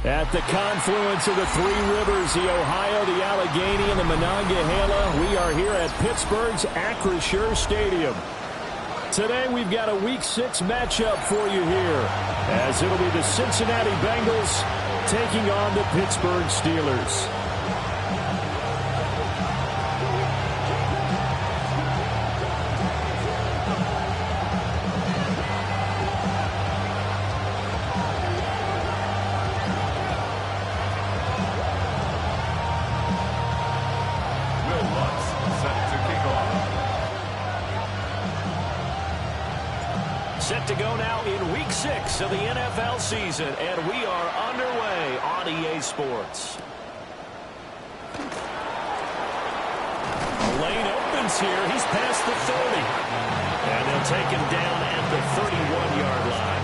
At the confluence of the three rivers, the Ohio, the Allegheny, and the Monongahela, we are here at Pittsburgh's Acrisure Stadium. Today we've got a Week 6 matchup for you here, as it'll be the Cincinnati Bengals taking on the Pittsburgh Steelers. Set to go now in Week 6 of the NFL season, and we are underway on EA Sports. Lane opens here. He's past the 30. And they'll take him down at the 31-yard line.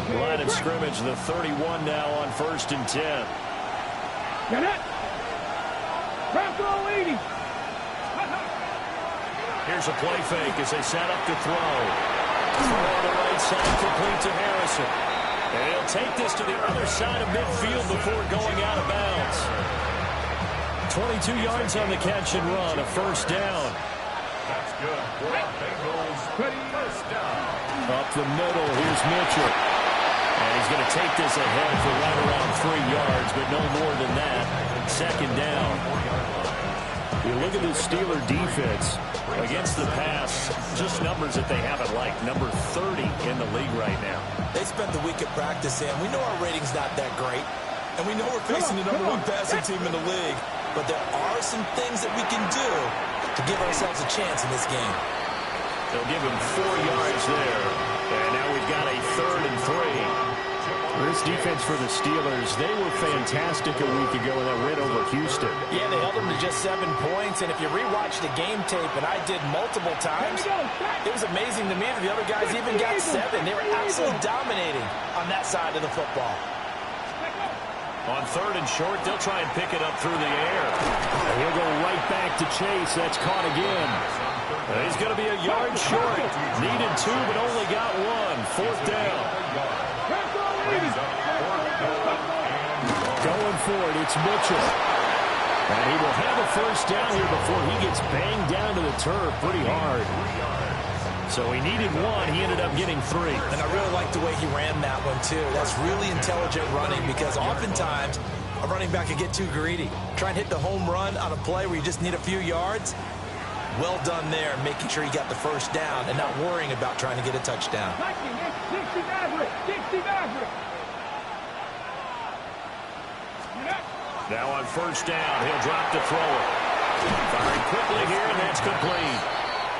Line of scrimmage, the 31 now on 1st and 10. Got it. Wrap roll 80. Here's a play fake as they set up to throw. Throw on the right side, complete to Harrison. And he'll take this to the other side of midfield before going out of bounds. 22 yards on the catch and run, a first down. That's good. Bengals, first down. Up the middle, here's Mitchell. And he's going to take this ahead for right around 3 yards, but no more than that. Second down. You look at the Steeler defense Against the pass, just numbers that they haven't liked. Number 30 in the league right now. They spent the week at practice, and we know our rating's not that great. And we know we're facing the number 1 passing team in the league. But there are some things that we can do to give ourselves a chance in this game. They'll give him 4 yards there. And now we've got a 3rd and 3. This defense for the Steelers, they were fantastic a week ago in that win over Houston. Yeah, they held them to just 7 points, and if you rewatch the game tape, and I did multiple times, it was amazing to me that the other guys even got 7. They were absolutely dominating on that side of the football. On 3rd and short, they'll try and pick it up through the air. And he'll go right back to Chase. That's caught again. And he's going to be a yard short. Needed 2, but only got 1. 4th down. Going for it, it's Mitchell. And he will have a first down here before he gets banged down to the turf pretty hard. So he needed 1. He ended up getting 3. And I really like the way he ran that one, too. That's really intelligent running because oftentimes a running back can get too greedy. Try and hit the home run on a play where you just need a few yards. Well done there, making sure he got the first down and not worrying about trying to get a touchdown. Now on 1st down, he'll drop to throw it. Firing quickly here, and that's complete.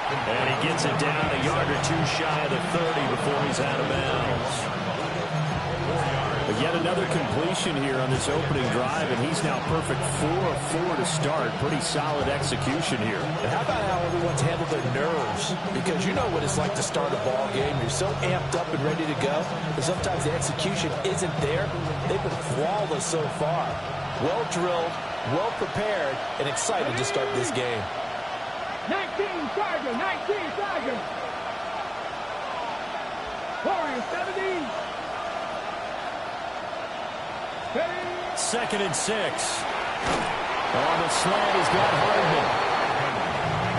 And he gets it down a yard or 2 shy of the 30 before he's out of bounds. But yet another completion here on this opening drive, and he's now perfect 4 of 4 to start. Pretty solid execution here. And how about how everyone's handled their nerves? Because you know what it's like to start a ball game. You're so amped up and ready to go, but sometimes the execution isn't there. They've been flawless so far. Well drilled, well prepared, and excited to start this game. 19 Tiger, 19 Tiger. 4-17. 2nd and 6. On the slant has got Hardman.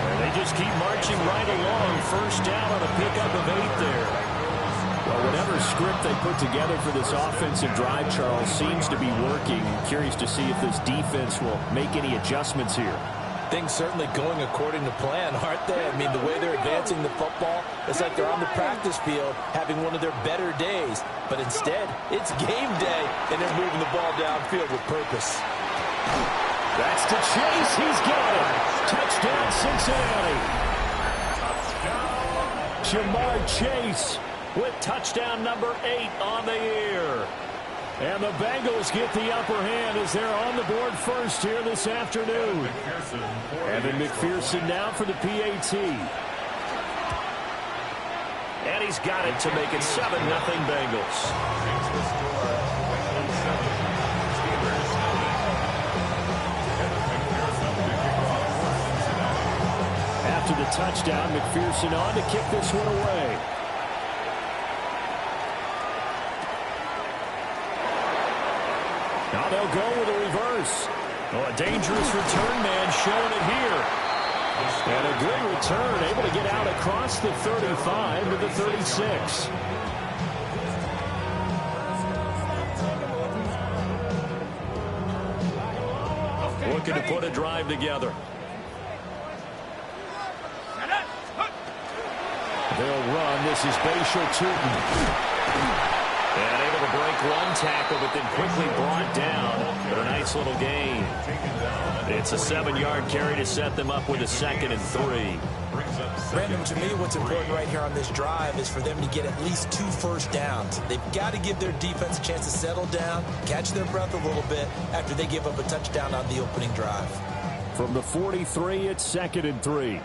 And they just keep marching right along. First down on a pickup of 8 there. Well, whatever script they put together for this offensive drive, Charles, seems to be working. Curious to see if this defense will make any adjustments here. Things certainly going according to plan, aren't they? I mean, the way they're advancing the football, it's like they're on the practice field having one of their better days. But instead, it's game day, and they're moving the ball downfield with purpose. That's to Chase. He's got it. Touchdown, Cincinnati. Jamar Chase with touchdown number 8 on the year. And the Bengals get the upper hand as they're on the board first here this afternoon. Evan McPherson now for the PAT. And he's got it to make it 7-0 Bengals. touchdown. McPherson on to kick this one away. Now they'll go with a reverse. Oh, a dangerous return man showing it here. And a good return, able to get out across the 35 to the 36. Looking to put a drive together. They'll run. This is Bashal Tootin. And able to break one tackle, but then quickly brought down. But a nice little gain. It's a 7-yard carry to set them up with a 2nd and 3. Brandon, to me, what's important right here on this drive is for them to get at least 2 first downs. They've got to give their defense a chance to settle down, catch their breath a little bit after they give up a touchdown on the opening drive. From the 43, it's 2nd and 3.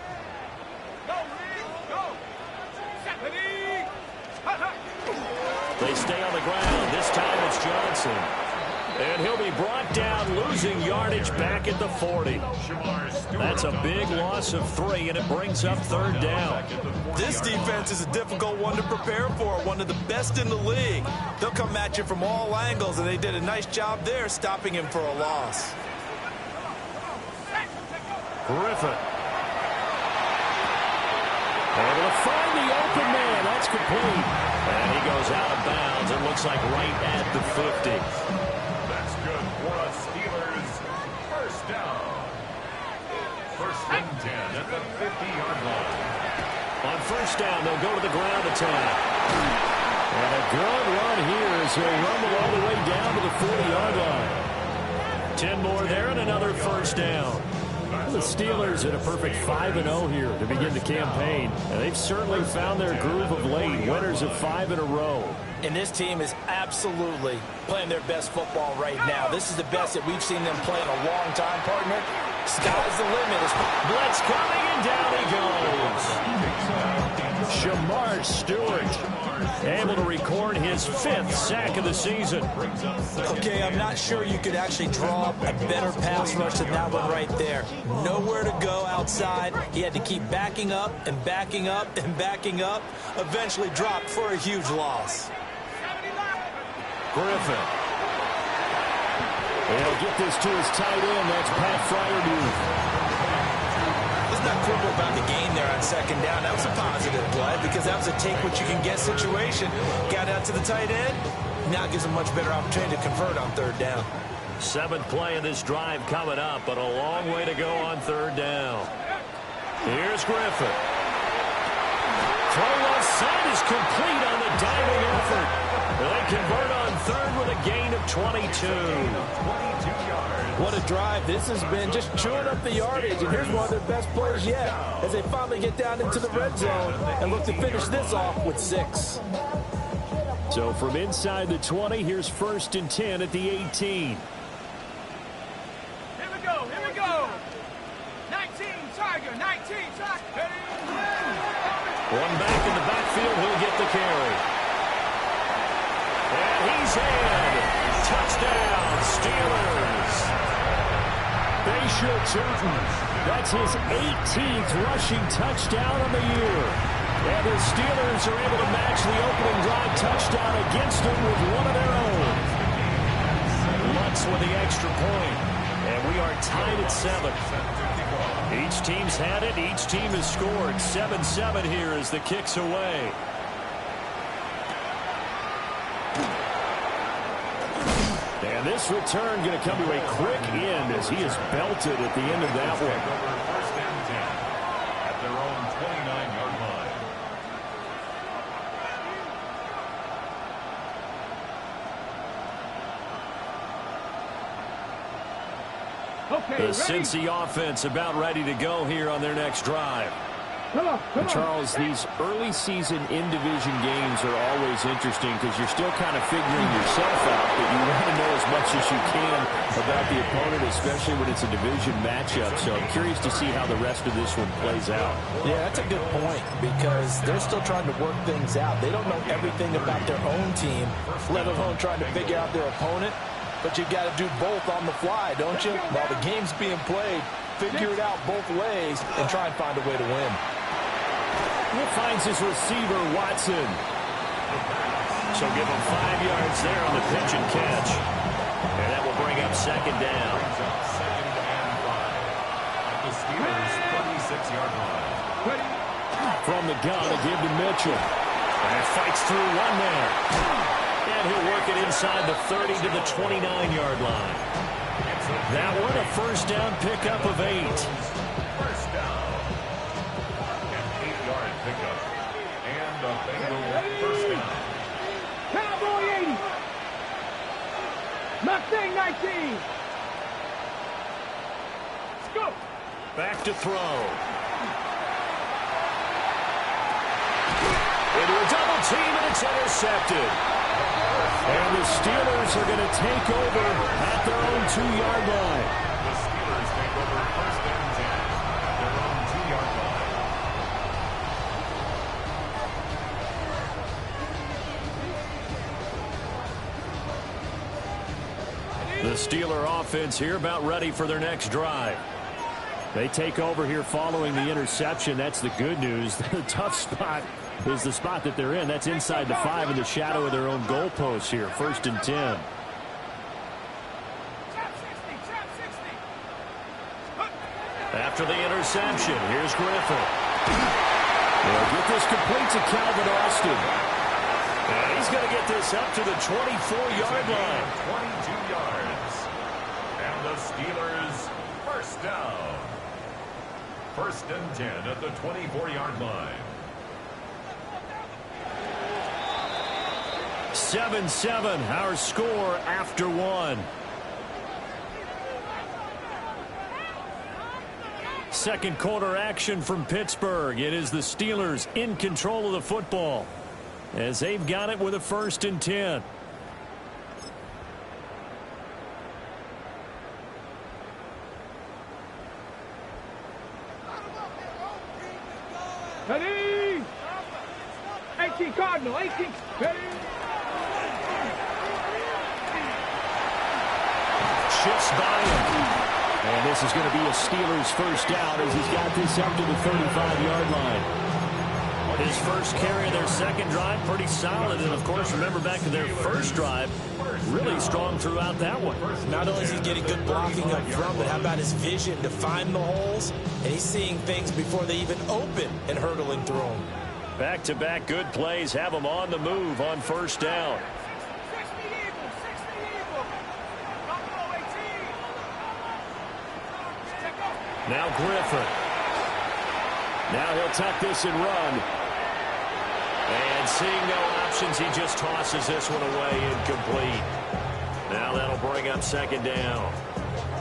They stay on the ground. This time it's Johnson. And he'll be brought down, losing yardage back at the 40. That's a big loss of 3, and it brings up 3rd down. This defense is a difficult one to prepare for, one of the best in the league. They'll come at you from all angles, and they did a nice job there stopping him for a loss. Griffin. Able to find the open man. That's complete. And he goes out of bounds. It looks like right at the 50. That's good for us Steelers. First down. First and 10 at the 50-yard line. On first down, they'll go to the ground attack. And a good run here as he'll rumble all the way down to the 40-yard line. 10 more there and another first down. The Steelers in a perfect 5-0 here to begin the campaign. And they've certainly found their groove of late. Winners of 5 in a row. And this team is absolutely playing their best football right now. This is the best that we've seen them play in a long time, partner. Sky's the limit. Blitz coming, and down he goes. Shamar Stewart able to record his 5th sack of the season. Okay, I'm not sure you could actually draw up a better pass rush than that one right there. Nowhere to go outside. He had to keep backing up and backing up and backing up. Eventually dropped for a huge loss. Griffin. He'll get this to his tight end. That's Pat Fryermuth. Let's not quibble about the gain there on 2nd down. That was a positive play because that was a take-what-you-can-get situation. Got out to the tight end. Now gives him much better opportunity to convert on 3rd down. 7th play of this drive coming up, but a long way to go on 3rd down. Here's Griffin. Throw left side is complete on the diving effort. They convert on 3rd with a gain of 22. What a drive. This has been just chewing up the yardage, and here's one of their best plays yet as they finally get down into the red zone and look to finish this off with 6. So from inside the 20, here's 1st and 10 at the 18. Here we go. 19, Tiger, 19, Tiger. One back in the backfield, he'll get the carry. And he's in. Touchdown, Steelers. Bashal Tootin. That's his 18th rushing touchdown of the year. And the Steelers are able to match the opening drive touchdown against him with one of their own. Lutz with the extra point. And we are tied at 7. Each team's had it. Each team has scored. 7-7 here as the kick's away. And this return going to come to a quick end as he is belted at the end of that one. First and 10 at their own 29-yard line. Okay, The ready? Cincy offense about ready to go here on their next drive. Come on. Charles, these early season in-division games are always interesting because you're still kind of figuring yourself out, but you want to know as much as you can about the opponent, especially when it's a division matchup. So I'm curious to see how the rest of this one plays out. Yeah, that's a good point because they're still trying to work things out. They don't know everything about their own team, let alone trying to figure out their opponent. But you got to do both on the fly, don't you? While the game's being played, figure it out both ways and try and find a way to win. He finds his receiver, Watson. So give him 5 yards there on the pitch and catch. And that will bring up second down. Second and 5 at the Steelers' 36-yard line. From the gun, they give to Mitchell. And fights through one man. And he'll work it inside the 30 to the 29-yard line. That one, a first down pickup of 8. First down. An 8-yard pickup. And a Bengals first down. Cowboy 80. Mustang 19. Let's go. Back to throw. Into a double team, and it's intercepted. And the Steelers are going to take over at their own 2-yard line. The Steelers take over first and 10 at their own 2-yard line. The Steeler offense here about ready for their next drive. They take over here following the interception. That's the good news. The tough spot is the spot that they're in. That's inside the 5 in the shadow of their own goalposts here. First and 10. After the interception, here's Griffin. They'll get this complete to Calvin Austin. And he's going to get this up to the 24-yard line. 22 yards. And the Steelers first down. First and 10 at the 24-yard line. 7-7, our score after 1. Second quarter action from Pittsburgh. It is the Steelers in control of the football as they've got it with a first and 10. Ready? 18 Cardinal, 18. Ready? Shifts by him. And this is going to be a Steelers first down as he's got this up to the 35-yard line. His first carry of their second drive, pretty solid. And, of course, remember back to their first drive, really strong throughout that one. Not only is he getting good blocking up front, but how about his vision to find the holes? And he's seeing things before they even open and hurdling through them. Back-to-back good plays have him on the move on first down. 60 Eagles, 60 Eagles. Buffalo 18. Check out. Now Griffin. Now he'll tuck this and run. And seeing no options, he just tosses this one away incomplete. Now that'll bring up second down.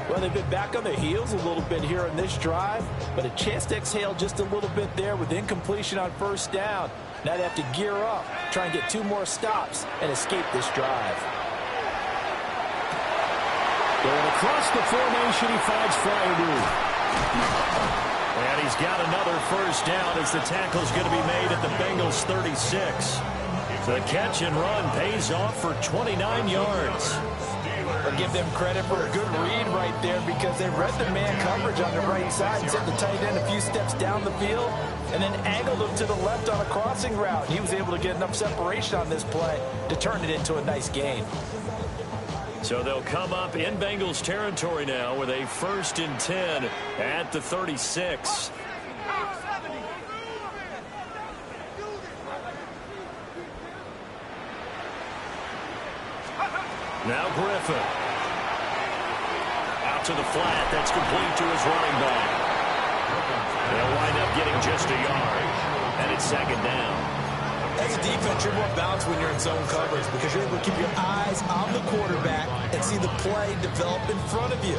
Well, they've been back on their heels a little bit here in this drive, but a chance to exhale just a little bit there with incompletion on first down. Now they have to gear up, try and get 2 more stops and escape this drive. Going across the formation, he finds Fryermuth. And he's got another first down as the tackle's going to be made at the Bengals' 36. The catch and run pays off for 29 yards. I'll give them credit for a good read right there because they read the man coverage on the right side and sent the tight end a few steps down the field and then angled him to the left on a crossing route. He was able to get enough separation on this play to turn it into a nice gain. So they'll come up in Bengals territory now with a first and 10 at the 36. Now Griffin. Out to the flat. That's complete to his running back. They'll wind up getting just a yard. And it's second down. As a defense, you're more balanced when you're in zone coverage because you're able to keep your eyes on the quarterback and see the play develop in front of you.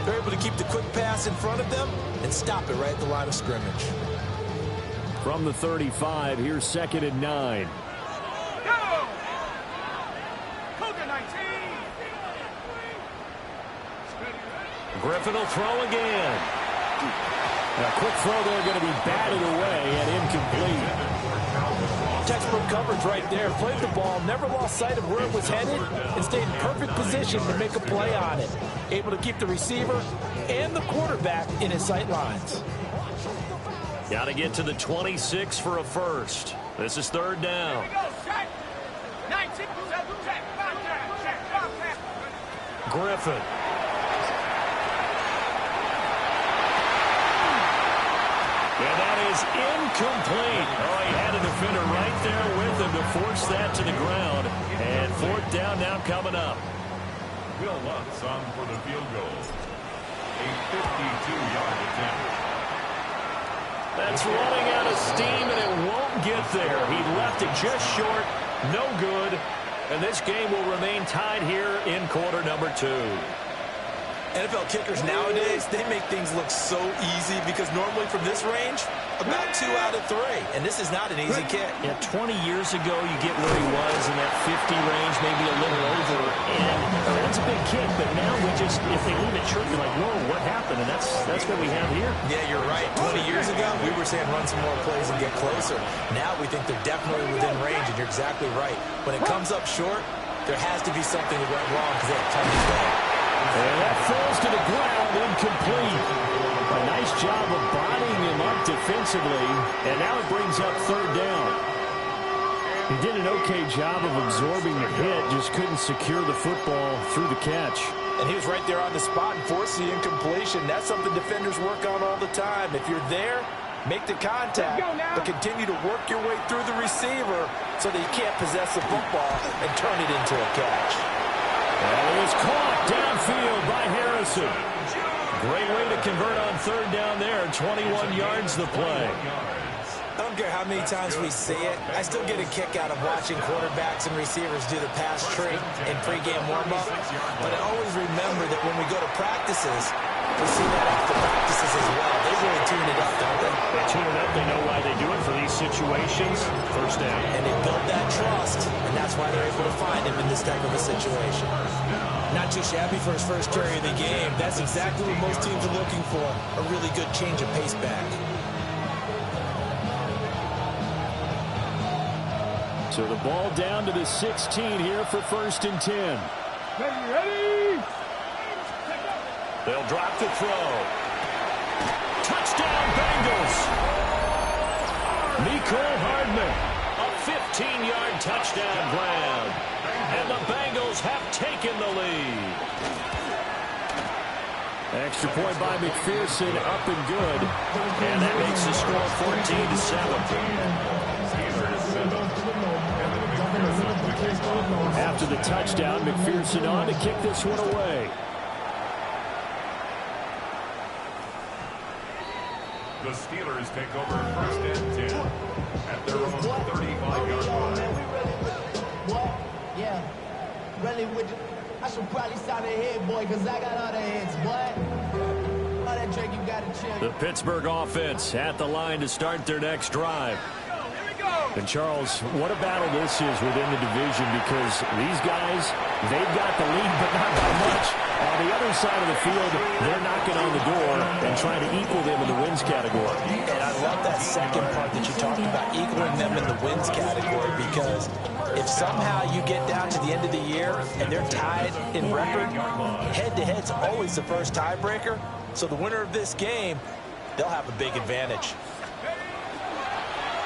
They're able to keep the quick pass in front of them and stop it right at the line of scrimmage. From the 35, here's second and 9. Go! Cougar 19. Griffin will throw again. A quick throw there going to be batted away and incomplete. Textbook coverage right there. Played the ball, never lost sight of where it was headed, and stayed in perfect position to make a play on it. Able to keep the receiver and the quarterback in his sight lines. Got to get to the 26 for a first. This is third down. Griffin. And that is incomplete. Oh, he had a defender right there with him to force that to the ground. And fourth down now coming up. Will Lutz on for the field goal. A 52-yard attempt. That's running out of steam, and it won't get there. He left it just short. No good. And this game will remain tied here in quarter number 2. NFL kickers nowadays, they make things look so easy because normally from this range, about 2 out of 3. And this is not an easy kick. Yeah, 20 years ago, you get where he was in that 50 range, maybe a little over. And that's a big kick, but now we just, if they leave it short, you're like, whoa, what happened? And that's what we have here. Yeah, you're right. 20 years ago, we were saying run some more plays and get closer. Now we think they're definitely within range, and you're exactly right. When it comes up short, there has to be something that went wrong because they have time to go. And that falls to the ground, incomplete. A nice job of bodying him up defensively, and now it brings up third down. He did an okay job of absorbing the hit, just couldn't secure the football through the catch. And he was right there on the spot and forced the incompletion. That's something defenders work on all the time. If you're there, make the contact, but continue to work your way through the receiver so that you can't possess the football and turn it into a catch. And it was caught downfield by Harrison. Great way to convert on third down there. 21 yards the play. I don't care how many times we see it. I still get a kick out of watching quarterbacks and receivers do the pass tree in pregame warm-up. But I always remember that when we go to practices, we see that after practices as well. They really tune it up, don't they? They tune it up. They know why they do it for these situations. First down. And they build that trust, and that's why they're able to find him in this type of a situation. Not too shabby for his first carry of the game. That's exactly what most teams are looking for, a really good change of pace back. So the ball down to the 16 here for first and 10. Ready? They'll drop the throw. Touchdown, Bengals. Mecole Hardman, a 15-yard touchdown grab. And the Bengals have taken the lead. Extra point by McPherson, up and good. And that makes the score 14-7. After the touchdown, McPherson on to kick this one away. The Steelers take over first and 10 at their own 35-yard line. What? Yeah. Really with I should probably sign a head, boy, because I got all the heads, boy. All that drink you got to chill. The Pittsburgh offense at the line to start their next drive. And, Charles, what a battle this is within the division because these guys, they've got the lead, but not by much. On the other side of the field, they're knocking on the door and trying to equal them in the wins category. And I love that second part that you talked about, equaling them in the wins category, because if somehow you get down to the end of the year and they're tied in record, head-to-head's always the first tiebreaker. So the winner of this game, they'll have a big advantage.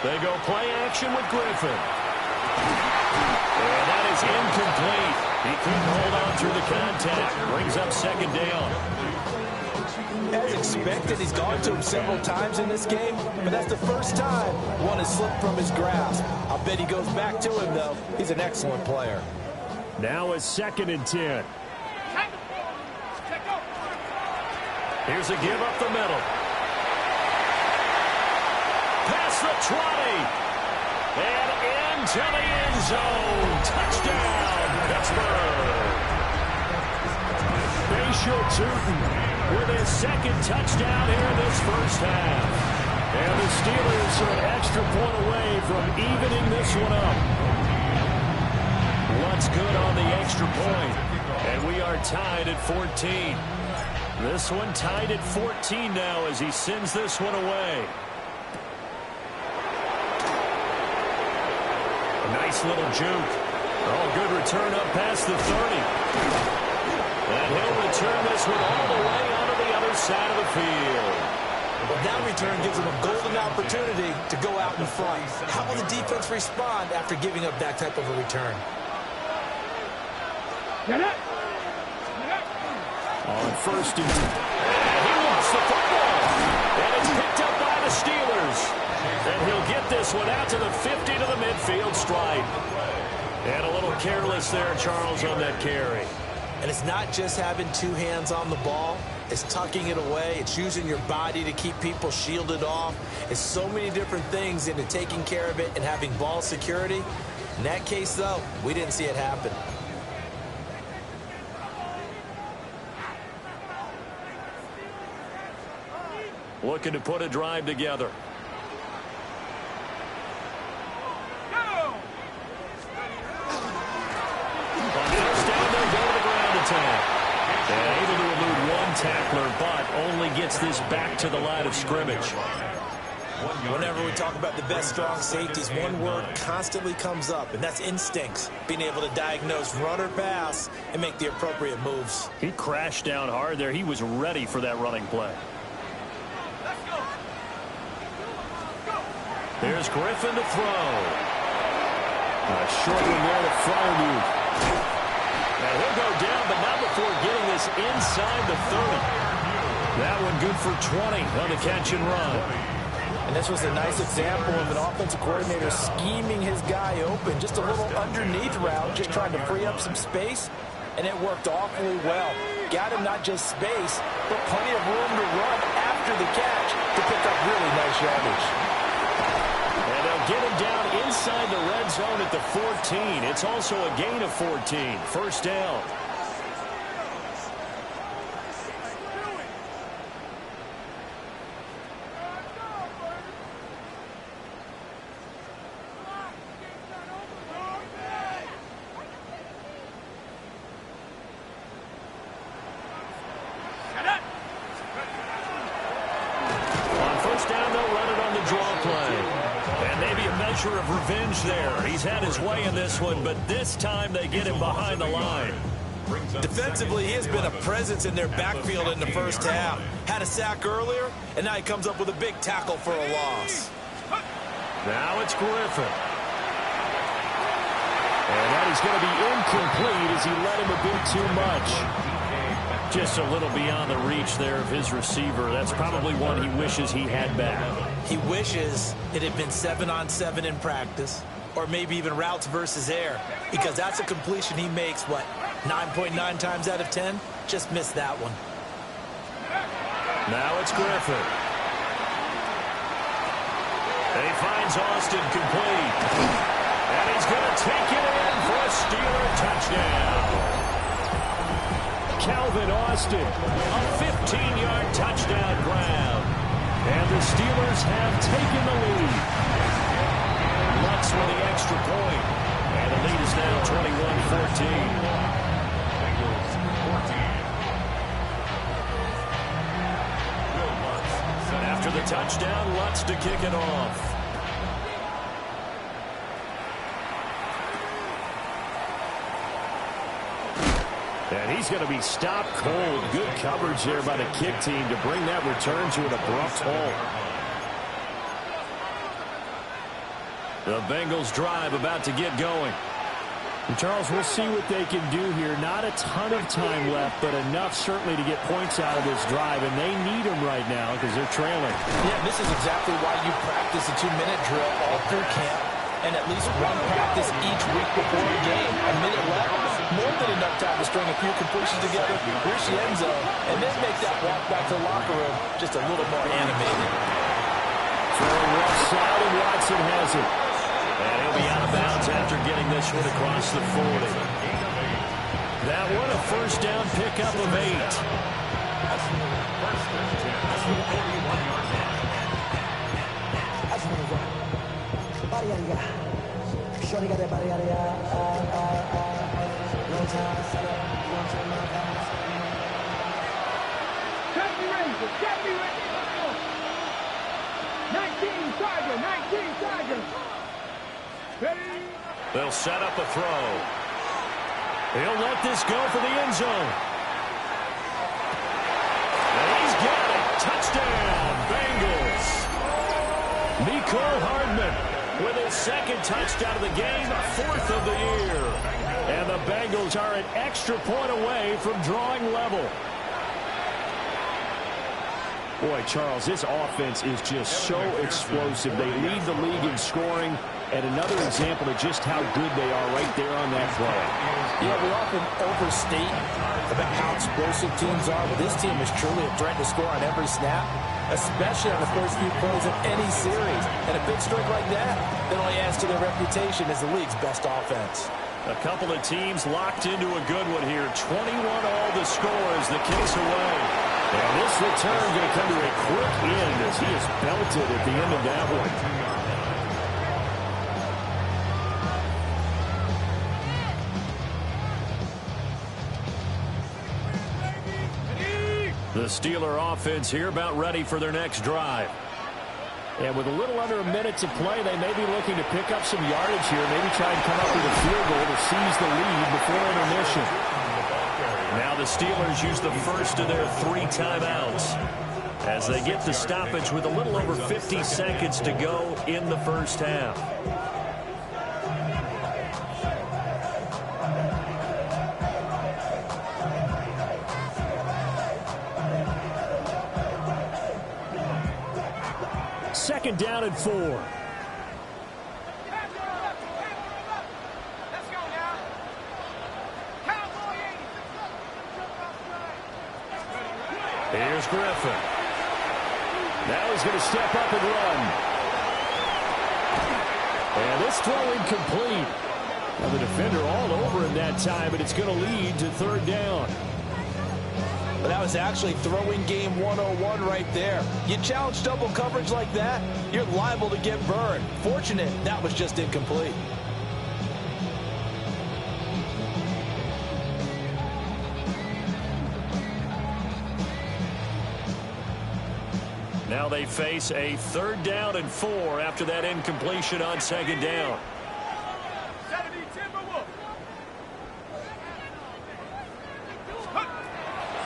They go play action with Griffin. And that is incomplete. He couldn't hold on through the contact. Brings up second down. As expected, he's gone to him several times in this game, but that's the first time one has slipped from his grasp. I'll bet he goes back to him, though. He's an excellent player. Now it's second and 10. Here's a give up the middle. Past the 20. And into the end zone. Touchdown, Pittsburgh. Bayshore Tootin with his second touchdown here in this first half. And the Steelers are an extra point away from evening this one up. What's good on the extra point? And we are tied at 14. This one tied at 14 now as he sends this one away. A nice little juke. Oh, good return up past the 30. And he'll return this one all the way onto the other side of the field. Well, that return gives them a golden opportunity to go out in front. How will the defense respond after giving up that type of a return? On first and 10. He wants the football. And it's picked up by the Steelers. And he'll get this one out to the 50 to the midfield stripe. And a little careless there, Charles, on that carry. And it's not just having two hands on the ball. It's tucking it away. It's using your body to keep people shielded off. It's so many different things into taking care of it and having ball security. In that case, though, we didn't see it happen. Looking to put a drive together. On first down, they'll go to the ground attack. And able to elude one tackler, but only gets this back to the line of scrimmage. Whenever we talk about the best strong safeties, one word constantly comes up, and that's instincts. Being able to diagnose run or pass and make the appropriate moves. He crashed down hard there. He was ready for that running play. There's Griffin to throw. A short one there, the flyer move. And he'll go down, but not before getting this inside the 30. That one good for 20 on the catch and run. And this was a nice example of an offensive coordinator scheming his guy open. Just a little underneath route, just trying to free up some space. And it worked awfully well. Got him not just space, but plenty of room to run after the catch to pick up really nice yardage. And they'll get him down inside the red zone at the 14. It's also a gain of 14. First down. On first down, they'll run it on the draw play. And maybe a measure of revenge there. He's had his way in this one, but this time they get him behind the line. Defensively, he has been a presence in their backfield in the first half. Had a sack earlier, and now he comes up with a big tackle for a loss. Now it's Griffin. And that is going to be incomplete as he let him a bit too much. Just a little beyond the reach there of his receiver. That's probably one he wishes he had back. He wishes it had been 7-on-7 in practice, or maybe even routes versus air, because that's a completion he makes, 9.9 times out of 10? Just missed that one. Now it's Griffin. And he finds Austin complete. And he's going to take it in for a Steeler touchdown. Calvin Austin, A 15-yard touchdown grab. And the Steelers have taken the lead. Lutz with the extra point. And the lead is now 21-14. And after the touchdown, Lutz to kick it off. and he's going to be stopped cold. Good coverage there by the kick team to bring that return to an abrupt halt. The Bengals drive about to get going. And Charles, we'll see what they can do here. Not a ton of time left, but enough certainly to get points out of this drive, and they need them right now because they're trailing. Yeah, this is exactly why you practice a 2-minute drill all through camp, and at least one practice each week before a game. A minute left, more than enough time to string a few completions together, reach the end zone, and then make that walk back to the locker room just a little more animated. Throwing left side, and Watson has it. And he'll be out of bounds after getting this one across the 40. That one a first down pickup of 19 Tiger. They'll set up a throw. He'll let this go for the end zone. And he's got it. Touchdown, Bengals. Mecole Hardman with his second touchdown of the game, fourth of the year. And the Bengals are an extra point away from drawing level. Boy, Charles, this offense is just so explosive. They lead the league in scoring, and another example of just how good they are right there on that play. Yeah, we often overstate about how explosive teams are, but this team is truly a threat to score on every snap, especially on the first few plays of any series. And a big streak like that only adds to their reputation as the league's best offense. A couple of teams locked into a good one here. 21 all the score as the kicks away. And this return going to come to a quick end as he is belted at the end of that one. The Steeler offense here about ready for their next drive. And with a little under a minute to play, they may be looking to pick up some yardage here, maybe try and come up with a field goal to seize the lead before intermission. Now the Steelers use the first of their 3 timeouts as they get the stoppage with a little over 50 seconds to go in the first half. Second down and 4. Let's go now. Cowboy 80. Here's Griffin. Now he's going to step up and run. And this throw incomplete. Now the defender all over him that time, and it's going to lead to third down. But that was actually throwing game 101 right there. You challenge double coverage like that, you're liable to get burned. Fortunate that was just incomplete. Now they face a 3rd down and 4 after that incompletion on 2nd down. 70 Timberwolves.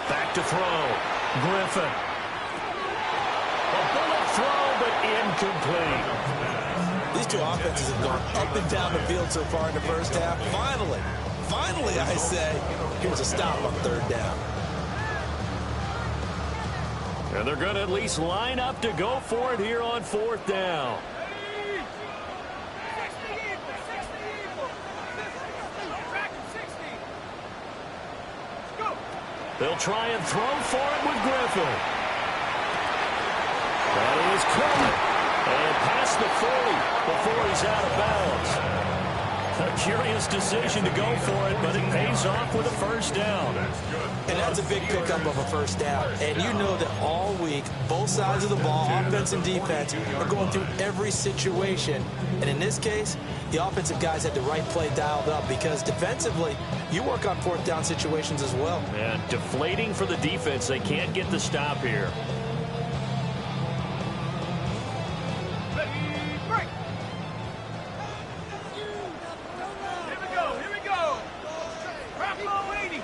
Back to throw. Griffin. A bullet throw, but incomplete. These two offenses have gone up and down the field so far in the first half. Finally, I say, here's a stop on 3rd down. And they're going to at least line up to go for it here on 4th down. 60 Eagles. Track 60. Go. They'll try and throw for it with Griffin. That is caught. And past the 40 before he's out of bounds. A curious decision to go for it, but it pays off with a 1st down. And that's a big pickup of a 1st down. And you know that all week, both sides of the ball, offense and defense, are going through every situation. And in this case, the offensive guys had the right play dialed up because defensively, you work on 4th down situations as well. And deflating for the defense. They can't get the stop here. Ready, break. Here we go. Bravo 80.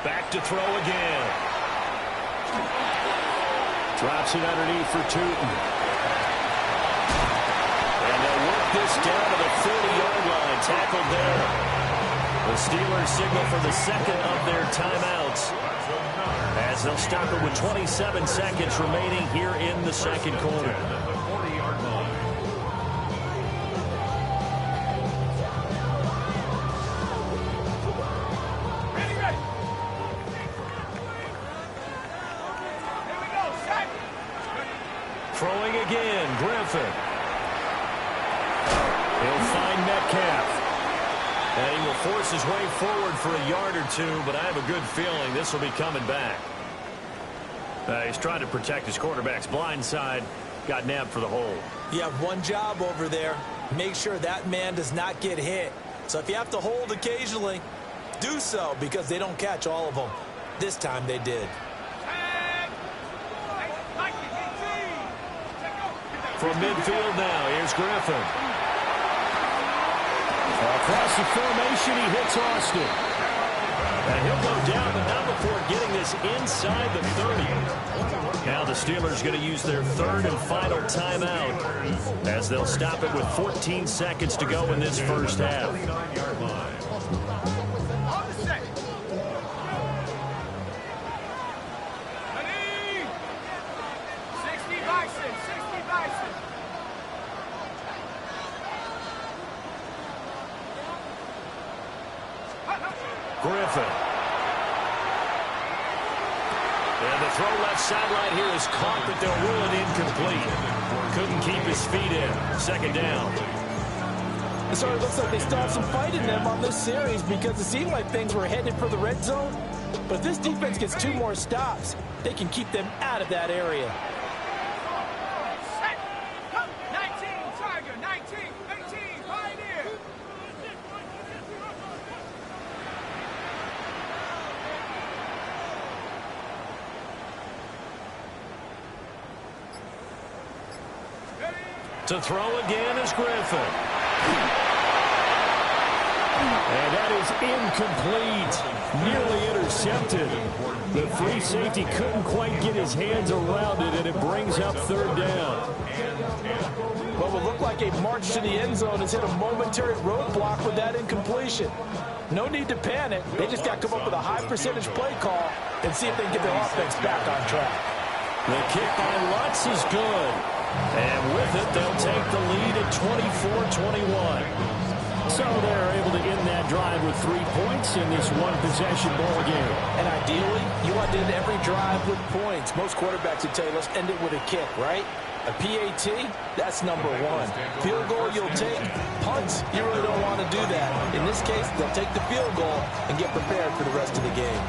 Back to throw again. Drops it underneath for Tootin. And they'll work this down to the 40-yard line. Tackled there. The Steelers signal for the 2nd of their timeouts as they'll stop it with 27 seconds remaining here in the 2nd quarter. Throwing again, Griffin. He'll find Metcalf. And he will force his way forward for a yard or 2, but I have a good feeling this will be coming back. He's trying to protect his quarterback's blind side. Got nabbed for the hole. You have one job over there. Make sure that man does not get hit. So if you have to hold occasionally, do so because they don't catch all of them. This time they did. From midfield now, here's Griffin. Across the formation, he hits Austin. And he'll go down, but not before getting this inside the 30. Now the Steelers going to use their third and final timeout as they'll stop it with 14 seconds to go in this first half. Griffin. And the throw left sideline here is caught, but they'll rule it incomplete. Couldn't keep his feet in. Second down. So it looks like they still have some fight in them on this series because it seemed like things were headed for the red zone. But if this defense gets 2 more stops, they can keep them out of that area. To throw again is Griffin. And that is incomplete. Nearly intercepted. The free safety couldn't quite get his hands around it, and it brings up third down. What would look like a march to the end zone has hit a momentary roadblock with that incompletion. No need to panic. They just got to come up with a high percentage play call and see if they can get their offense back on track. The kick by Lutz is good. And with it, they'll take the lead at 24-21. So they're able to end that drive with 3 points in this one-possession ball game. And ideally, you want to end every drive with points. Most quarterbacks would tell you, let's end it with a kick, right? A PAT, that's number 1. Field goal you'll take. Punts, you really don't want to do that. In this case, they'll take the field goal and get prepared for the rest of the game.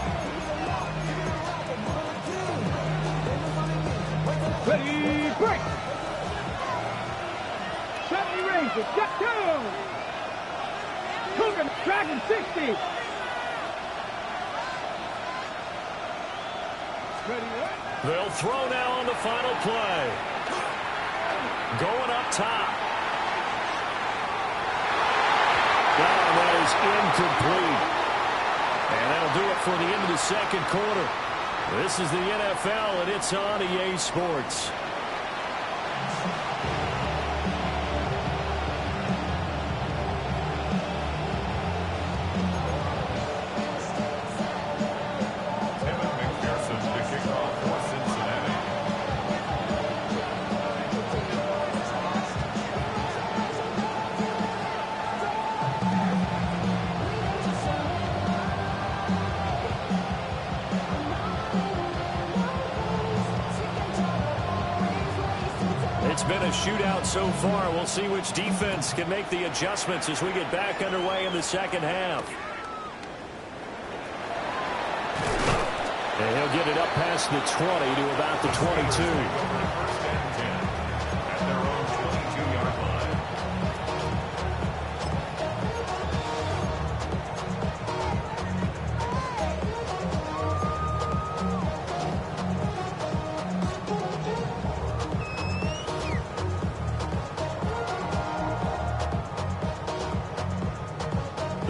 Ready, break! 70 Rangers, get down! Cougar, Dragon 60! Ready, they'll throw now on the final play. Going up top. That is incomplete. And that'll do it for the end of the second quarter. This is the NFL, and it's on EA Sports. It's been a shootout so far. We'll see which defense can make the adjustments as we get back underway in the second half. And he'll get it up past the 20 to about the 22. At their own 22-yard line.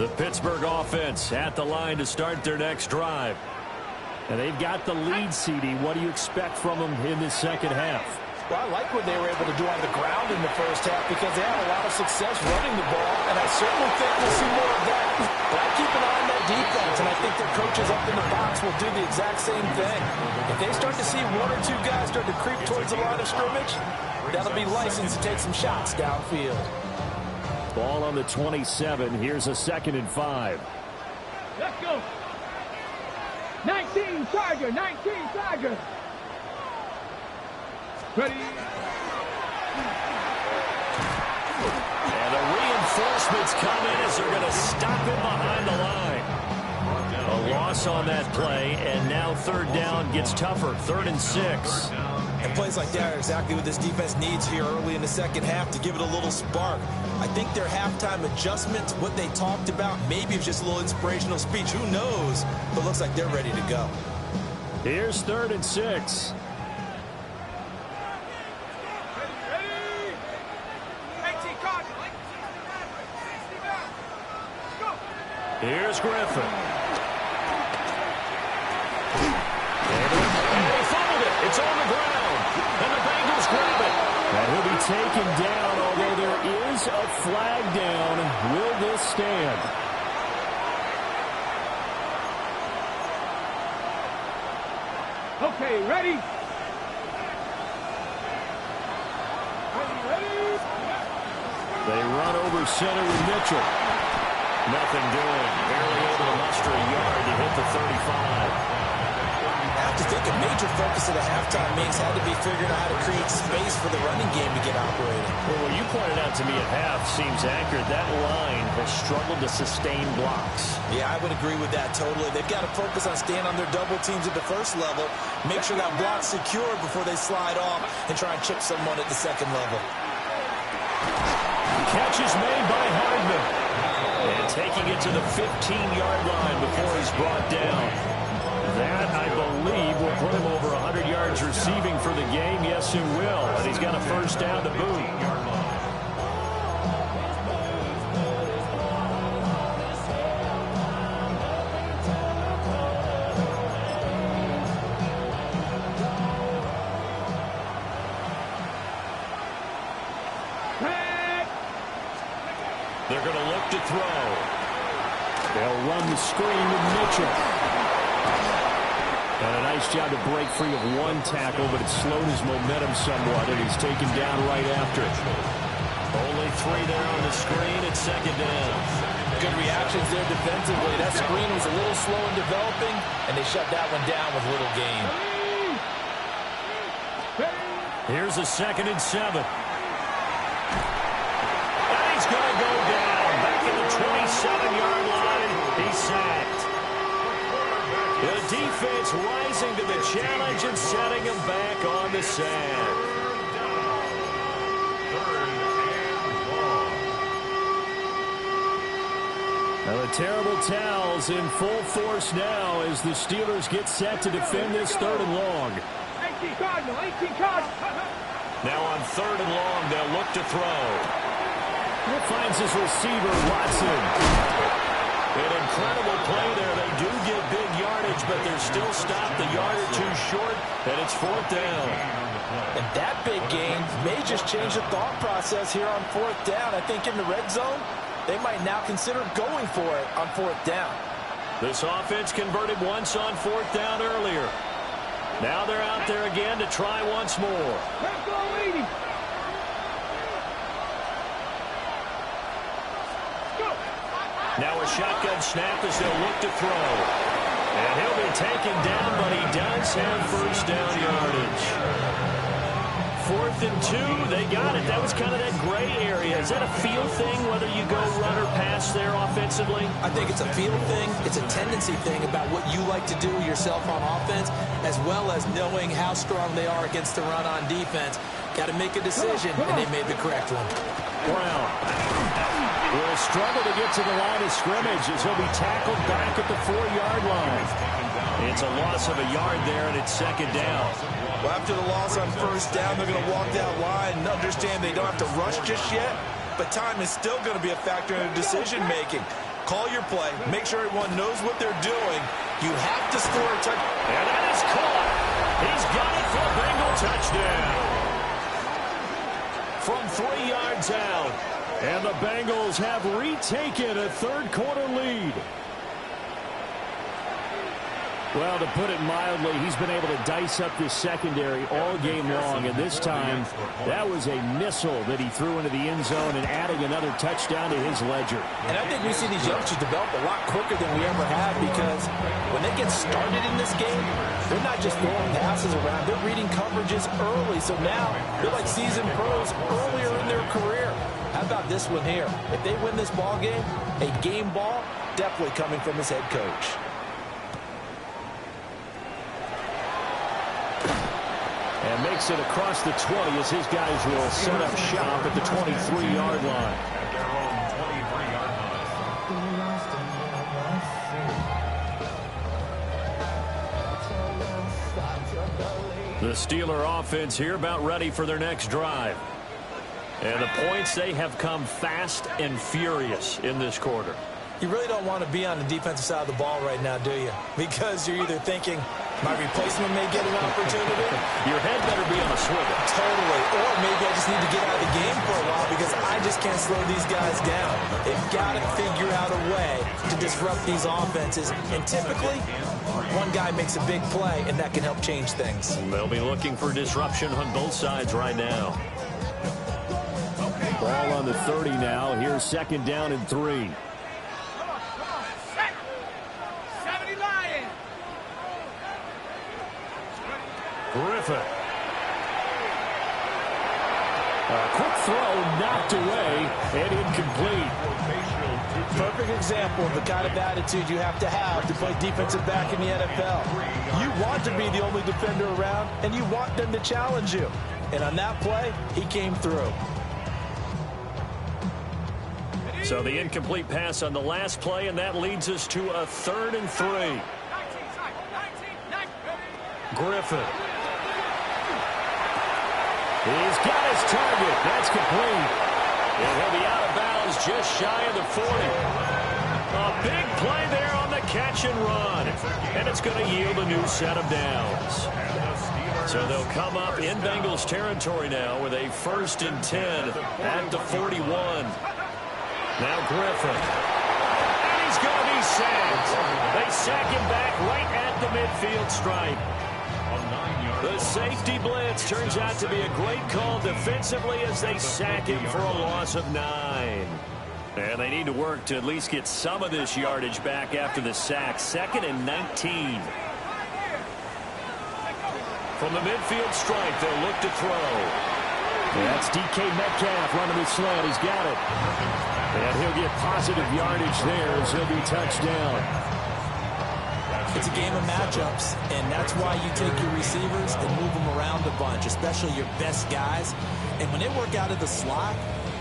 The Pittsburgh offense at the line to start their next drive. And they've got the lead, CD. What do you expect from them in this second half? Well, I like what they were able to do on the ground in the first half because they had a lot of success running the ball, and I certainly think we'll see more of that. But I keep an eye on that defense, and I think their coaches up in the box will do the exact same thing. If they start to see 1 or 2 guys start to creep towards the line of scrimmage, that'll be licensed to take some shots downfield. Ball on the 27. Here's a 2nd and 5. let's go! 19 Charger, 19 Charger! Ready? And the reinforcements come in as they're going to stop him behind the line. A loss on that play, and now third down gets tougher. 3rd and 6. And plays like that are exactly what this defense needs here early in the second half to give it a little spark. I think their halftime adjustment, what they talked about, maybe it's just a little inspirational speech. Who knows? But it looks like they're ready to go. Here's 3rd and 6. Ready? 19 Charger, 60 back. Go! Here's Griffin. It's on the ground, and the Bengals grab it. And he'll be taken down, although there is a flag down. Will this stand? Okay, ready? They run over center with Mitchell. Nothing doing. Barely able to muster a yard to hit the 35. I have to think a major focus of the halftime means had to be figuring out how to create space for the running game to get operating. Well, what you pointed out to me at half seems accurate. That line has struggled to sustain blocks. Yeah, I would agree with that totally. They've got to focus on staying on their double teams at the first level, make sure that block's secured before they slide off and try and chip someone at the second level. Catch is made by Hardman. And taking it to the 15-yard line before he's brought down. That, I believe, will put him over 100 yards receiving for the game. Yes, it will. And he's got a first down to boot. They're going to look to throw. They'll run the screen with Mitchell. And a nice job to break free of one tackle, but it slowed his momentum somewhat, and he's taken down right after it. Only 3 there on the screen. It's second down. Good reactions there defensively. That screen was a little slow in developing, and they shut that one down with little gain. Here's a 2nd and 7. And he's going to go down. Back at the 27-yard line. He's sacked. The defense rising to the challenge and setting him back on the sack. Now the terrible towels in full force now as the Steelers get set to defend this 3rd and long. 18 Cardinal, 18 Cardinal. Now on 3rd and long, they'll look to throw. He finds his receiver, Watson. An incredible play there. They do get big yardage, but they're still stopped a yard or two short, and it's 4th down. And that big gain may just change the thought process here on 4th down. I think in the red zone, they might now consider going for it on 4th down. This offense converted once on 4th down earlier. Now they're out there again to try once more. Let's go, 80. Now a shotgun snap as they'll look to throw. And he'll be taken down, but he does have first down yardage. 4th and 2, they got it. That was kind of that gray area. Is that a feel thing, whether you go run or pass there offensively? I think it's a feel thing. It's a tendency thing about what you like to do yourself on offense, as well as knowing how strong they are against the run on defense. Got to make a decision, and they made the correct one. Brown will struggle to get to the line of scrimmage as he'll be tackled back at the 4-yard line. It's a loss of a yard there, and it's 2nd down. Well, after the loss on 1st down, they're going to walk that line and understand they don't have to rush just yet, but time is still going to be a factor in their decision-making. Call your play. Make sure everyone knows what they're doing. You have to score a touchdown. And that is caught. He's got it for a Bengal touchdown. From 3 yards out. And the Bengals have retaken a 3rd quarter lead. Well, to put it mildly, he's been able to dice up this secondary all game long, and this time that was a missile that he threw into the end zone and adding another touchdown to his ledger. And I think we see these youngsters develop a lot quicker than we ever have, because when they get started in this game, they're not just throwing passes around, they're reading coverages early, so now they're like seasoned pros earlier in their career. How about this one here? If they win this ball game, a game ball definitely coming from his head coach. And makes it across the 20 as his guys will set up shop at the 23-yard line. At their own 23-yard line. The Steeler offense here about ready for their next drive. And the points, they have come fast and furious in this quarter. You really don't want to be on the defensive side of the ball right now, do you? Because you're either thinking, My replacement may get an opportunity. Your head better be on a swivel. Totally. Or maybe I just need to get out of the game for a while because I just can't slow these guys down. They've got to figure out a way to disrupt these offenses. And typically, one guy makes a big play, and that can help change things. They'll be looking for disruption on both sides right now. Ball on the 30 now. Here's second down and 3. Griffin. A quick throw knocked away and incomplete. Perfect example of the kind of attitude you have to play defensive back in the NFL. You want to be the only defender around, and you want them to challenge you. And on that play, he came through. So the incomplete pass on the last play, and that leads us to a 3rd and 3. Griffin. He's got his target. That's complete. And he'll be out of bounds just shy of the 40. A big play there on the catch and run. And it's going to yield a new set of downs. So they'll come up in Bengals territory now with a 1st and 10 at the 41. Now Griffin. And he's going to be sacked. They sack him back right at the midfield stripe. The safety blitz turns out to be a great call defensively as they sack him for a loss of 9. And they need to work to at least get some of this yardage back after the sack. 2nd and 19. From the midfield stripe, they'll look to throw. That's DK Metcalf running the slant. He's got it. And he'll get positive yardage there as he'll be touched down. It's a game of matchups, and that's why you take your receivers and move them around a bunch, especially your best guys. And when they work out of the slot,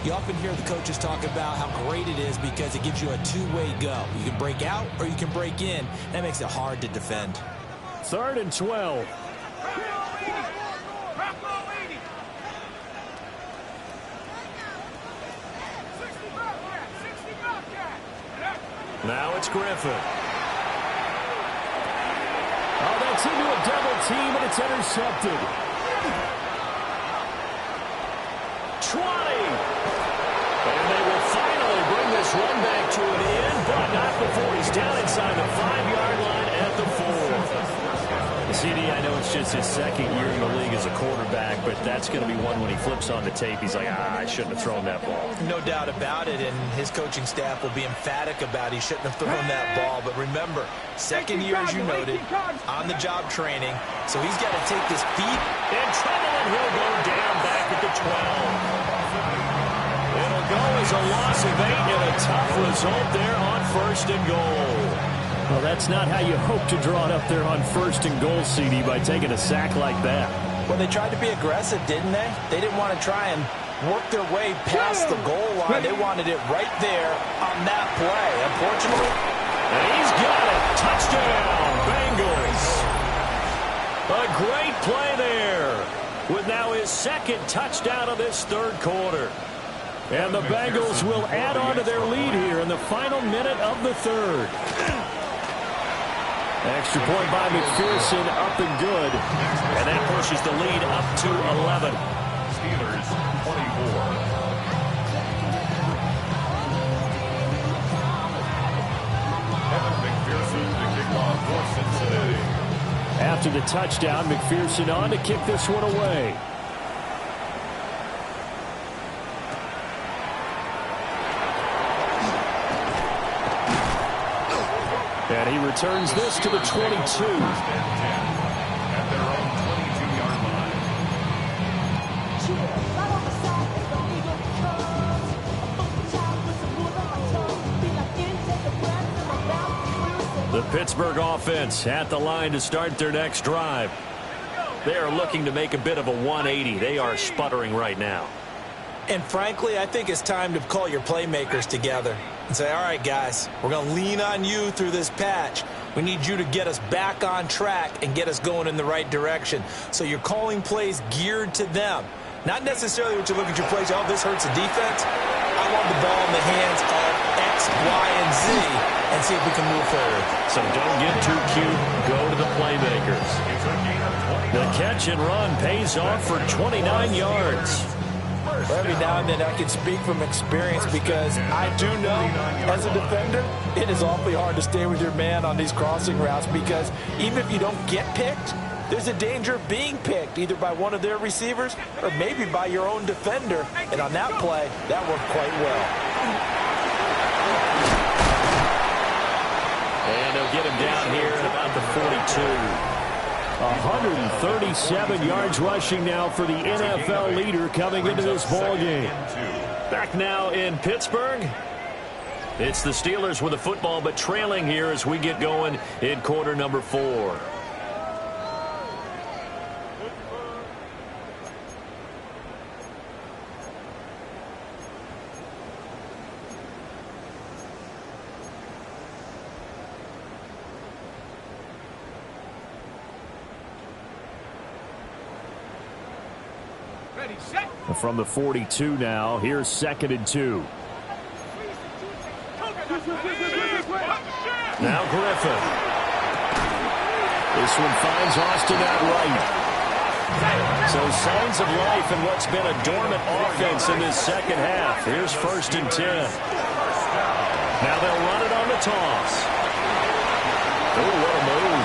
you often hear the coaches talk about how great it is because it gives you a two-way go. You can break out or you can break in. That makes it hard to defend. 3rd and 12. Now it's Griffin. Oh, that's into a double team, and it's intercepted. 20. And they will finally bring this run back to an end, but not before he's down inside the 5-yard line at the 4. CD, I know it's just his 2nd year in the league as a quarterback, but that's going to be one when he flips on the tape. He's like, I shouldn't have thrown that ball. No doubt about it, and his coaching staff will be emphatic about he shouldn't have thrown that ball. But remember, 2nd year, as you noted, on-the-job training, so he's got to take his feet. In trouble, and he'll go down back at the 12. It'll go as a loss of 8 and a tough result there on 1st and goal. Well, that's not how you hope to draw it up there on 1st and goal, CD, by taking a sack like that. Well, they tried to be aggressive, didn't they? They didn't want to try and work their way past the goal line. They wanted it right there on that play. Unfortunately, and he's got it. Touchdown, Bengals. A great play there with now his 2nd touchdown of this 3rd quarter. And the Bengals will add on to their lead here in the final minute of the 3rd. Extra point by McPherson, up and good. And that pushes the lead up to 11. Steelers 24. Evan McPherson to kick off for Cincinnati. After the touchdown, McPherson on to kick this one away. And he returns this to the 22. At their own 22-yard line. The Pittsburgh offense at the line to start their next drive. They are looking to make a bit of a 180. They are sputtering right now. and frankly, I think it's time to call your playmakers together and say, all right, guys, we're going to lean on you through this patch. We need you to get us back on track and get us going in the right direction. So you're calling plays geared to them. Not necessarily what you look at your plays, oh, this hurts the defense. I want the ball in the hands of X, Y, and Z. and see if we can move forward. So don't get too cute. Go to the playmakers. The catch and run pays off for 29 yards. Every now and then I can speak from experience because I do know as a defender it is awfully hard to stay with your man on these crossing routes because even if you don't get picked, there's a danger of being picked either by one of their receivers or maybe by your own defender. And on that play, that worked quite well. And they'll get him down here at about the 42. 137 yards rushing now for the NFL leader coming into this ball game. Back now in Pittsburgh. It's the Steelers with the football, but trailing here as we get going in quarter number 4. From the 42 now, here's 2nd and 2. Now Griffin. This one finds Austin out right. So signs of life in what's been a dormant offense in this second half. Here's 1st and 10. Now they'll run it on the toss. Oh, what a move.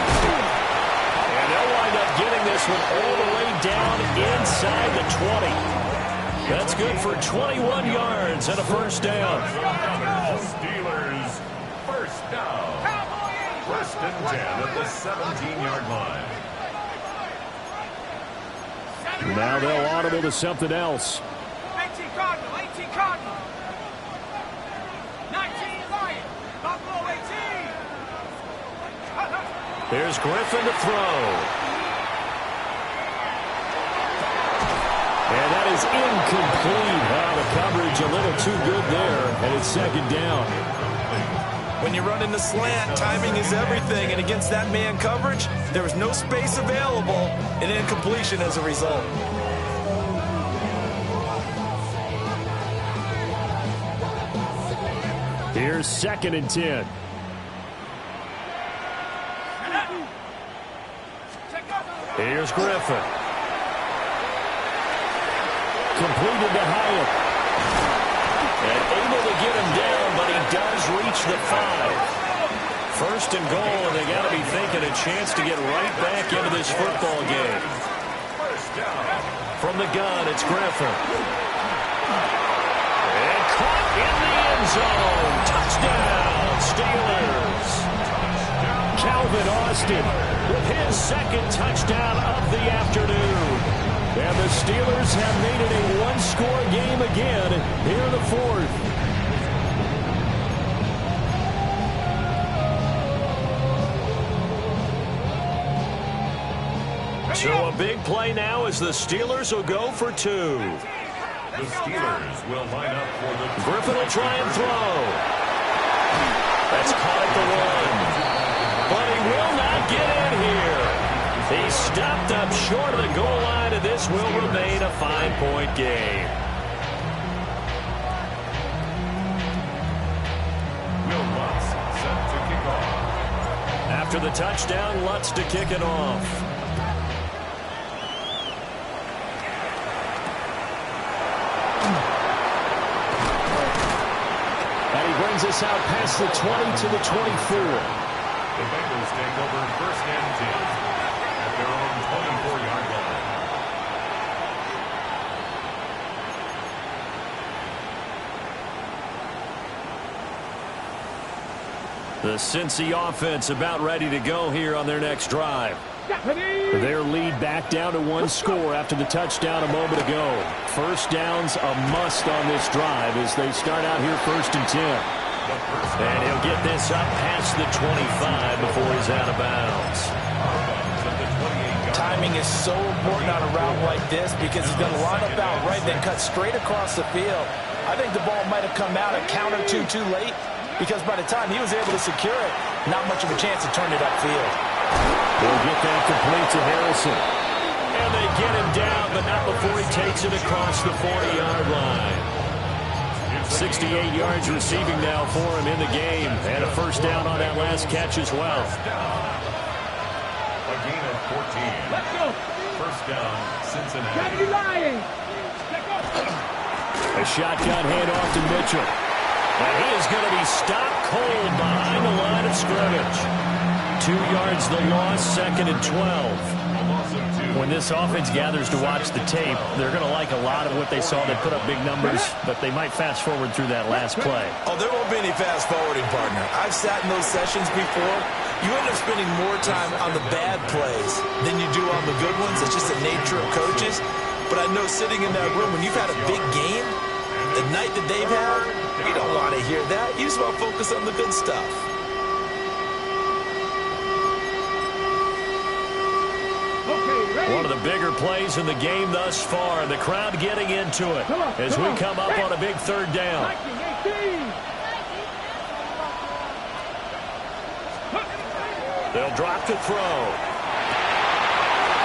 And they'll wind up getting this one all the way down inside the 20. That's good for 21 yards and a first down. Steelers first down. 1st and 10 at the 17-yard line. Now they'll audible to something else. 18 Cardinal, 18 Cardinal. 19 Lion, Buffalo 18. Here's Griffin to throw. And that is incomplete. The coverage a little too good there, and it's 2nd down. When you run in the slant, timing is everything, and against that man coverage, there was no space available, and incompletion as a result. Here's 2nd and 10. Here's Griffin. Completed to Hyatt. And able to get him down, but he does reach the 5. 1st and goal, and they got to be thinking a chance to get right back into this football game. From the gun, it's Griffin. And caught in the end zone. Touchdown, Steelers. Calvin Austin With his 2nd touchdown of the afternoon. And the Steelers have made it a one-score game again here in the 4th. So a big play now as the Steelers will go for 2. The Steelers will line up for the... Griffin will try and throw. That's caught at the 1. But he will not get in here. He stopped up short of the goal line, and this will remain a 5-point game. Will Lutz set to kick off. After the touchdown, Lutz to kick it off. And he brings us out past the 20 to the 24. The Bengals take over 1st and 10 at their own 24-yard line. The Cincy offense about ready to go here on their next drive. Their lead back down to 1 score after the touchdown a moment ago. 1st down's a must on this drive as they start out here 1st and 10. And he'll get this up past the 25 before he's out of bounds. Timing is so important on a route like this because he's going to line up out right, then cut straight across the field. I think the ball might have come out a count or two too late because by the time he was able to secure it, not much of a chance to turn it upfield. They'll get that complete to Harrison. And they get him down, but not before he takes it across the 40-yard line. 68 yards receiving now for him in the game. And a first down on that last catch as well. A gain of 14. Let's go. First down, Cincinnati. Gotta be lying. A shotgun handoff to Mitchell. And he is going to be stopped cold behind the line of scrimmage. 2 yards the loss, 2nd and 12. When this offense gathers to watch the tape, they're going to like a lot of what they saw. They put up big numbers, but they might fast forward through that last play. Oh, there won't be any fast forwarding, partner. I've sat in those sessions before. You end up spending more time on the bad plays than you do on the good ones. It's just the nature of coaches. But I know sitting in that room, when you've had a big game, the night that they've had, you don't want to hear that. You just want to focus on the good stuff. One of the bigger plays in the game thus far. The crowd getting into it as we come up on a big third down. They'll drop to throw.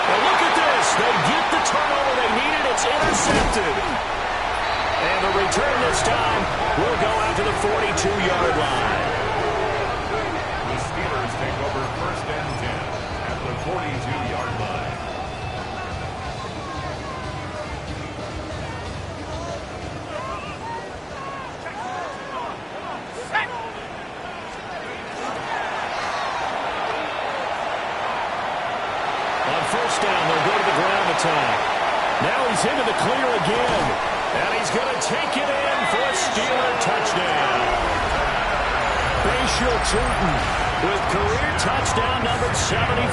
Well, look at this. They get the turnover they needed. It's intercepted. And the return this time will go out to the 42-yard line. The Steelers take over first and 10 at the 42-yard line. On first down, they'll go to the ground attack. Now he's into the clear again. And he's going to take it in for a Steeler touchdown. Bashaw Tutin with career touchdown number 75.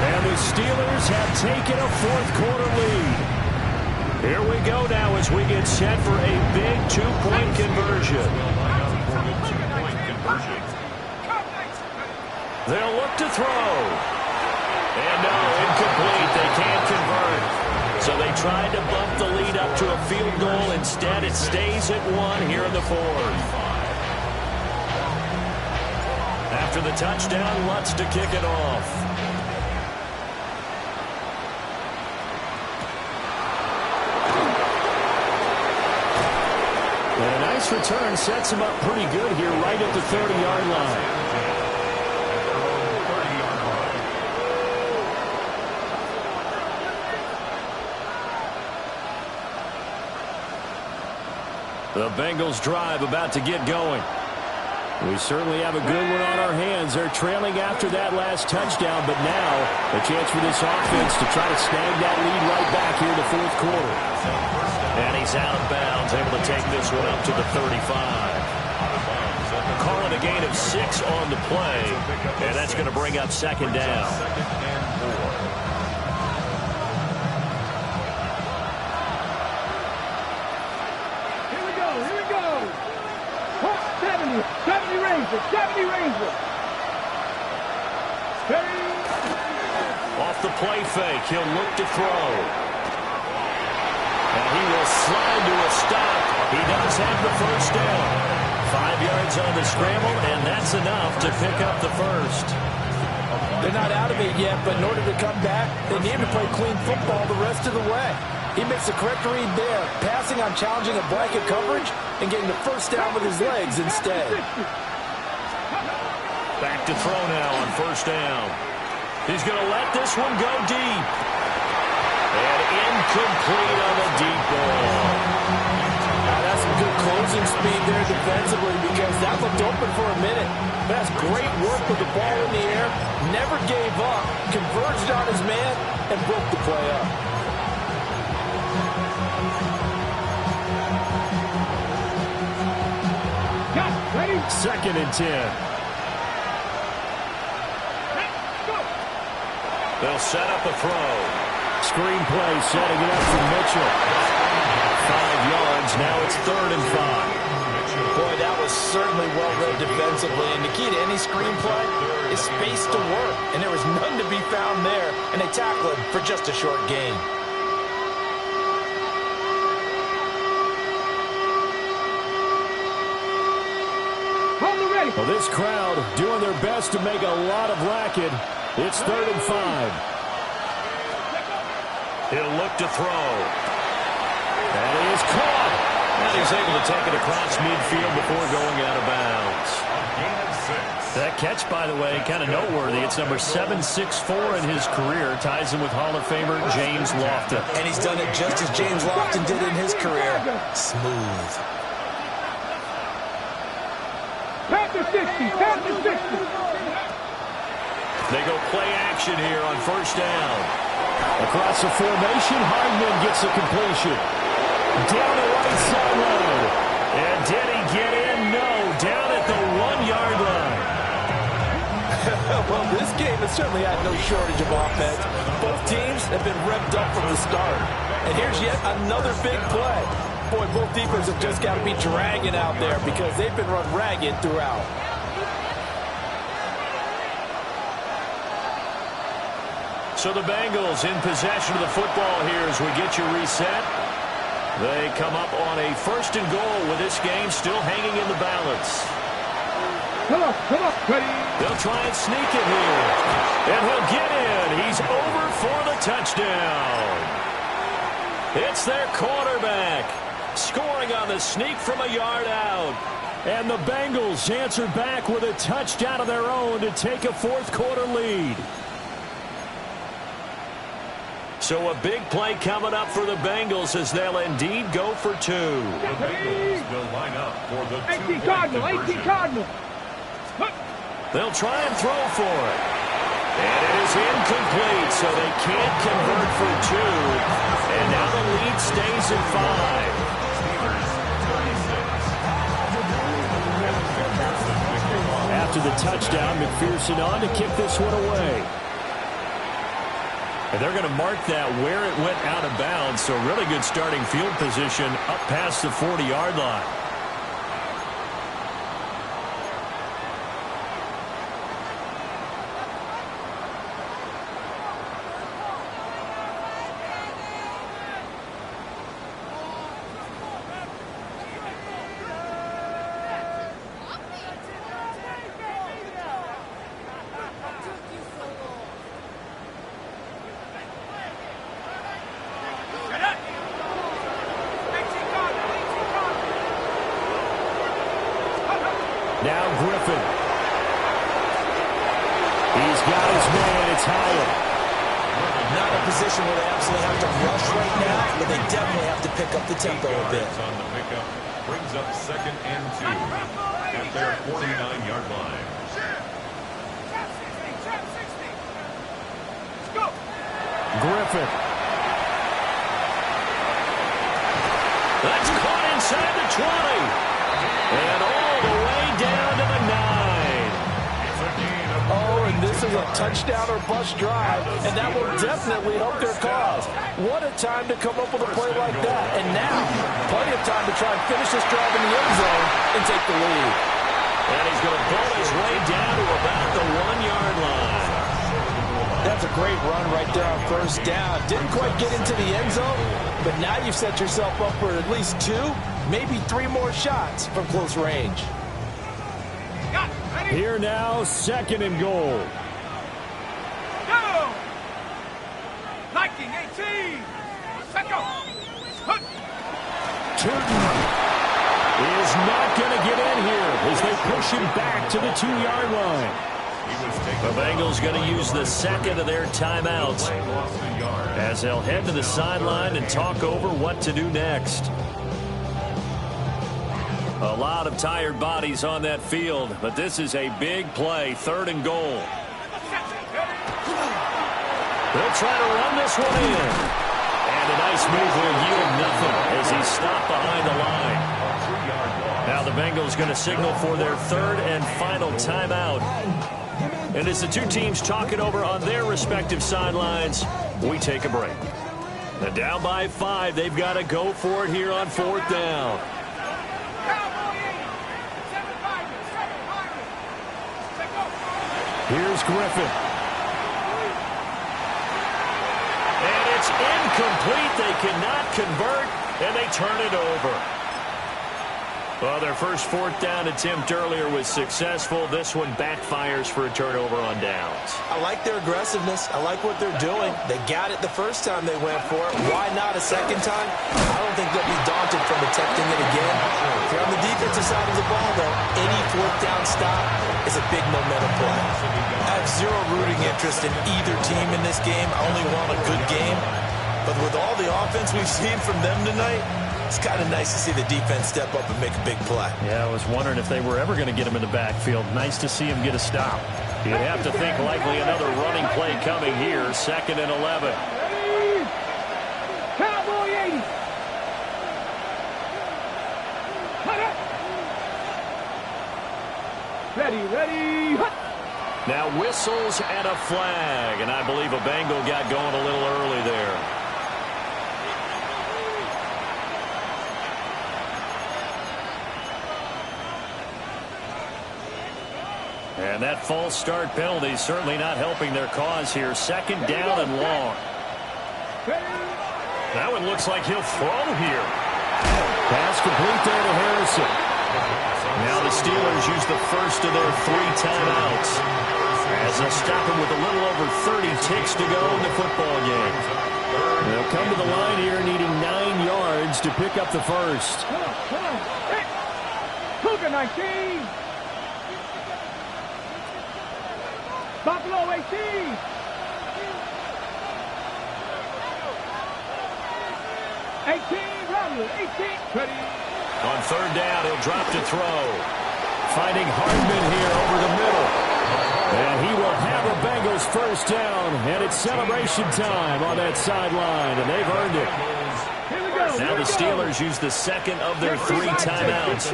And the Steelers have taken a fourth-quarter lead. Here we go now as we get set for a big two-point conversion. They'll look to throw. And no, incomplete. They can't convert. So they tried to bump the lead up to a field goal. Instead, it stays at 1 here in the fourth. After the touchdown, Lutz to kick it off. And a nice return sets him up pretty good here right at the 30-yard line. The Bengals drive about to get going. We certainly have a good one on our hands. They're trailing after that last touchdown, but now a chance for this offense to try to snag that lead right back here in the fourth quarter. And he's out of bounds, able to take this one up to the 35. Calling a gain of 6 on the play, and that's going to bring up second down. Off the play fake, he'll look to throw. And he will slide to a stop. He does have the first down. 5 yards on the scramble, and that's enough to pick up the first. They're not out of it yet, but in order to come back, they need to play clean football the rest of the way. He makes the correct read there, passing on challenging a blanket coverage and getting the first down with his legs instead. Back to throw now on first down. He's going to let this one go deep. And incomplete on the deep ball. That's some good closing speed there defensively because that looked open for a minute. But that's great work with the ball in the air. Never gave up. Converged on his man and broke the play up. Second and 10. They'll set up a throw. Screen play setting it up for Mitchell. 5 yards. Now it's 3rd and 5. Boy, that was certainly well-read defensively. And the key to any screen play is space to work. And there was none to be found there. And they tackle him for just a short gain. Well, this crowd doing their best to make a lot of racket. It's 3rd and 5. He'll look to throw. And he is caught. And he's able to take it across midfield before going out of bounds. That catch, by the way, kind of noteworthy. It's number 764 in his career. Ties him with Hall of Famer James Lofton. And he's done it just as James Lofton did in his career. Smooth. Panther 60, Panther 60. They go play action here on first down. Across the formation, Hardman gets a completion. Down the right sideline. And did he get in? No. Down at the 1-yard line. Well, this game has certainly had no shortage of offense. Both teams have been revved up from the start. And here's yet another big play. Boy, both defenses have just got to be dragging out there because they've been run ragged throughout. So the Bengals in possession of the football here as we get you reset. They come up on a 1st and goal with this game still hanging in the balance. Come on, ready. They'll try and sneak it here. And he'll get in. He's over for the touchdown. It's their quarterback scoring on the sneak from a yard out. And the Bengals answer back with a touchdown of their own to take a 4th-quarter lead. So a big play coming up for the Bengals as they'll indeed go for 2. The Bengals will line up for the 18 Cardinal, 18 Cardinal. They'll try and throw for it. And it is incomplete, so they can't convert for 2. And now the lead stays at 5. After the touchdown, McPherson on to kick this one away. And they're going to mark that where it went out of bounds, so really good starting field position up past the 40-yard line. Now Griffin. He's got his man. It's Howard. Not a position where they absolutely have to rush right now, but they definitely have to pick up the tempo a bit. On the pickup brings up 2nd and 2 at their 49-yard line. Griffin. That's caught inside the 20. And all the way down to the 9. Oh, and this is a touchdown or bust drive, and that will definitely help their cause. What a time to come up with a play like that. And now, plenty of time to try and finish this drive in the end zone and take the lead. And he's going to pull his way down to about the 1-yard line. That's a great run right there on first down. Didn't quite get into the end zone, but now you've set yourself up for at least 2, maybe 3 more shots from close range. Here now, 2nd and goal. Go! Liking 18. Let's go. Turton is not going to get in here as they push him back to the 2-yard line. The Bengals going to use the 2nd of their timeouts as they'll head to the sideline and talk over what to do next. A lot of tired bodies on that field, but this is a big play, 3rd and goal. They'll try to run this one in. And a nice move will yield nothing as he's stopped behind the line. Now the Bengals going to signal for their 3rd and final timeout. And as the two teams talk it over on their respective sidelines, we take a break. And down by 5, they've got to go for it here on 4th down. Here's Griffin. And it's incomplete. They cannot convert, and they turn it over. Well, their first fourth down attempt earlier was successful. This one backfires for a turnover on downs. I like their aggressiveness. I like what they're doing. They got it the first time they went for it. Why not a second time? I don't think they'll be daunted from attempting it again. If you're on the defensive side of the ball, though, any fourth down stop is a big momentum play. I have zero rooting interest in either team in this game. I only want a good game. But with all the offense we've seen from them tonight, it's kind of nice to see the defense step up and make a big play. Yeah, I was wondering if they were ever going to get him in the backfield. Nice to see him get a stop. You'd have to think likely another running play coming here. 2nd and 11. Cowboy 80. Ready. Now whistles and a flag, and I believe a Bengal got going a little early there. And that false start penalty certainly not helping their cause here. 2nd down and long. That one looks like he'll throw here. Pass complete there to Harrison. Now the Steelers use the first of their 3 timeouts as they'll stop him with a little over 30 ticks to go in the football game. They'll come to the line here needing 9 yards to pick up the first. Cougar 19. Buffalo 18. 18, Romulus, 18. Ready. On 3rd down, he'll drop to throw. Finding Hardman here over the middle. And he will have a Bengals first down. And it's celebration time on that sideline. And they've earned it. Here we go. Now the Steelers use the 2nd of their 3 timeouts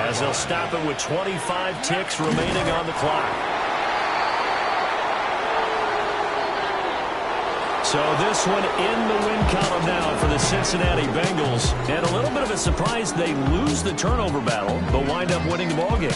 as they'll stop it with 25 ticks remaining on the clock. So this one in the win column now for the Cincinnati Bengals. And a little bit of a surprise, they lose the turnover battle, but wind up winning the ballgame.